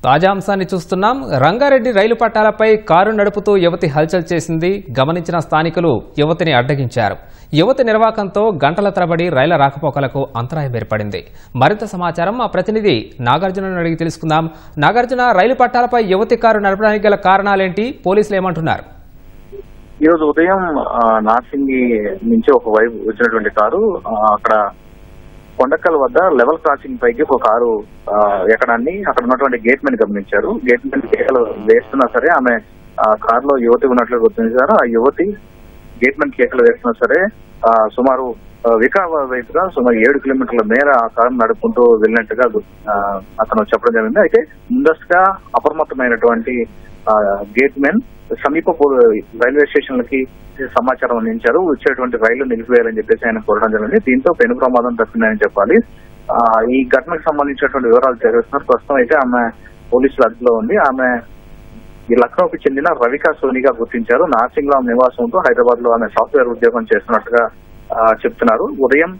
తాజా అంశాన్ని చూస్తున్నాం. రంగారెడ్డి రైలు పట్టాలపై కారు నడుపుతూ యువతి హల్చల్ చేసింది. గమనించిన స్థానికులు యువతిని అడ్డగించారు. యువతి నిర్వాకంతో గంటల తరబడి రైళ్ల రాకపోకలకు అంతరాయం ఏర్పడింది. మరింత సమాచారం మా ప్రతినిధి నాగార్జునను అడిగి తెలుసుకుందాం. నాగార్జున, రైలు పట్టాలపై యువతి కారు నడపడానికి గల కారణాలేంటి? పోలీసులు ఏమంటున్నారు? ఈరోజు ఉదయం నార్సింగి నుంచి ఒక వైపు వచ్చినటువంటి కారు అక్కడ కొండకల్ వద్ద లెవెల్ క్రాసింగ్ పైకి ఒక కారు ఎక్కడాన్ని అక్కడ ఉన్నటువంటి గేట్ మెన్ గమనించారు. గేట్ మెన్ కేకలు వేస్తున్నా సరే ఆమె కారులో యువతి ఉన్నట్లు గుర్తించారు. ఆ యువతి గేట్ మెన్ కేకలు వేస్తున్నా సరే సుమారు వికారాబాద్ వైపుగా సుమారు 7 కిలోమీటర్ల మేర ఆ కారు నడుపుకుంటూ వెళ్ళినట్టుగా అతను చెప్పడం జరిగింది. అయితే ముందస్తుగా అప్రమత్తమైనటువంటి గేట్ మెన్ సమీప రైల్వే స్టేషన్లకి సమాచారం అందించారు. వచ్చేటువంటి రైళ్లు నిలిపివేయాలని చెప్పేసి ఆయన కోరడం జరిగింది. దీంతో పెను ప్రమాదం తప్పిందని చెప్పాలి. ఈ ఘటనకు సంబంధించినటువంటి వివరాలు తెలియజేస్తున్నారు. ప్రస్తుతం అయితే ఆమె పోలీసుల అదుపులో ఉంది. ఆమె ఈ లక్నోకి చెందిన రవికా సోనిగా గుర్తించారు. నార్సింగ్ లో నివాసంతో హైదరాబాద్ లో ఆమె సాఫ్ట్వేర్ ఉద్యోగం చేస్తున్నట్టుగా చెప్తున్నారు. ఉదయం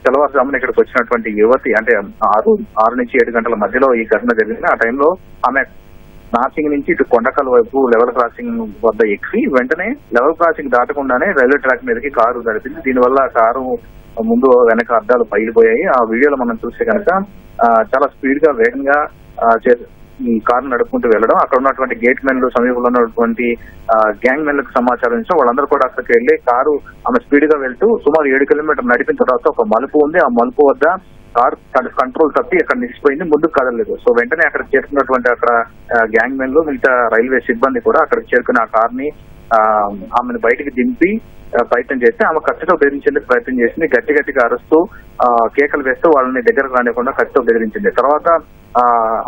తెల్లవారుజామున ఇక్కడికి వచ్చినటువంటి యువతి అంటే 6 నుంచి 7 గంటల మధ్యలో ఈ ఘటన జరిగింది. ఆ టైంలో ఆమె నార్సింగ్ నుంచి ఇటు కొండకల్ వైపు లెవెల్ క్రాసింగ్ వద్ద ఎక్కి వెంటనే లెవెల్ క్రాసింగ్ దాటకుండానే రైల్వే ట్రాక్ మీదకి కారు నడిపింది. దీనివల్ల కారు ముందు వెనక అద్దాలు పగిలిపోయాయి. ఆ వీడియోలో మనం చూస్తే కనుక చాలా స్పీడ్ గా వేగంగా ఈ కారు నడుపుకుంటూ వెళ్ళడం, అక్కడ ఉన్నటువంటి గేట్ మెన్లు సమీపంలో ఉన్నటువంటి గ్యాంగ్ మెన్లకు సమాచారం ఇచ్చాం. వాళ్ళందరూ కూడా అక్కడికి వెళ్లి కారు ఆమె స్పీడ్ గా వెళ్తూ సుమారు 7 కిలోమీటర్లు నడిపిన తర్వాత ఒక మలుపు ఉంది. ఆ మలుపు వద్ద కారు కంట్రోల్ తప్పి అక్కడ నిలిచిపోయింది, ముందుకు కదలలేదు. సో వెంటనే అక్కడికి చేరుకున్నటువంటి అక్కడ గ్యాంగ్ మెన్లు మిగతా రైల్వే సిబ్బంది కూడా అక్కడికి చేరుకుని ఆ కార్ ని ఆమెను బయటికి దింపి ప్రయత్నం చేస్తే ఆమె కత్తితో బెదిరించేందుకు ప్రయత్నం చేసింది. గట్టిగా అరుస్తూ కేకలు వేస్తూ వాళ్ళని దగ్గరకు రానివ్వకుండా కత్తితో బెదిరించింది. తర్వాత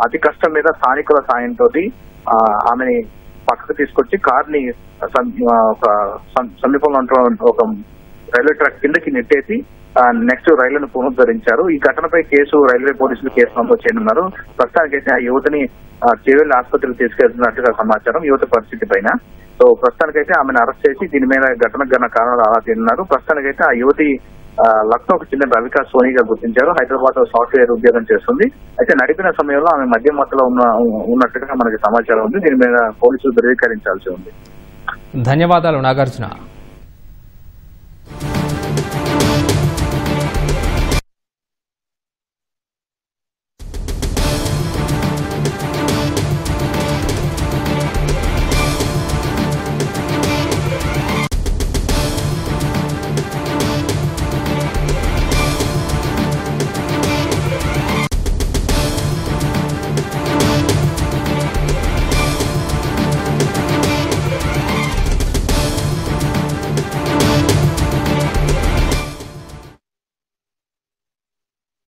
అతి కష్టం మీద స్థానికుల సాయంతో ఆమెని పక్కకు తీసుకొచ్చి కార్ ని ఒక సమీపంలో ఒక రైల్వే ట్రాక్ కిందకి నెట్టేసి నెక్స్ట్ రైళ్లను పునరుద్ధరించారు. ఈ ఘటనపై రైల్వే పోలీసులు కేసు నమోదు చేయనున్నారు. ప్రస్తుతానికైతే ఆ యువతిని చేవెళ్ల ఆసుపత్రికి తీసుకెళ్తున్నట్టుగా సమాచారం యువత పరిస్థితి పైన. సో ప్రస్తుతానికైతే ఆమెను అరెస్ట్ చేసి దీని మీద ఘటనకు గల కారణాలు అలా తిన్నారు. ప్రస్తుతానికైతే ఆ యువతి లక్నోకు చెందిన రవికా సోనిగా గుర్తించారు. హైదరాబాద్ లో సాఫ్ట్వేర్ ఉద్యోగం చేస్తుంది. అయితే నడిపిన సమయంలో ఆమె మద్యం మత్తులో ఉన్నట్టుగా మనకి సమాచారం ఉంది. దీని మీద పోలీసులు ధృవీకరించాల్సి ఉంది. ధన్యవాదాలు నాగార్జున.